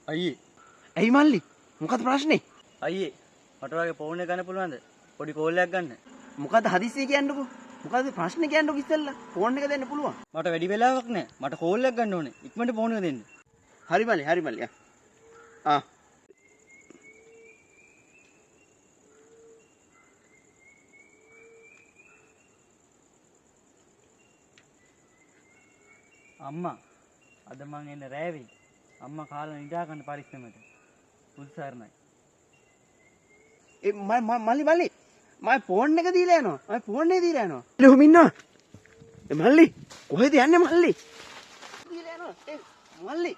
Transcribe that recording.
අයියේ. ඇයි මල්ලි? මොකද ප්‍රශ්නේ? අයියේ. මට ඔයාගේ ෆෝන් එක ගන්න පුළුවන්ද? පොඩි කෝල් එකක් ගන්න. මොකද හදිස්සිය කියන්නකෝ. මොකද ප්‍රශ්නේ කියන්නකෝ ඉස්සෙල්ලා. ෆෝන් එක දෙන්න පුළුවන්. මට වැඩි වෙලාවක් නැහැ. මට කෝල් එකක් ගන්න ඕනේ. ඉක්මනට ෆෝන් එක දෙන්න. හරි මල්ලි. ආ. අම්මා අද මං එන්න රෑවේ. අම්මා කාලා නිදා ගන්න පරිස්සමට. උල්සර්ණයි. ඒ මල්ලි මම ෆෝන් එක දීලා යනවා. මම ෆෝන් එක දීලා යනවා. ලොහුම ඉන්නවා. ඒ මල්ලි කොහෙද යන්නේ මල්ලි? දීලා යනවා. ඒ මල්ලි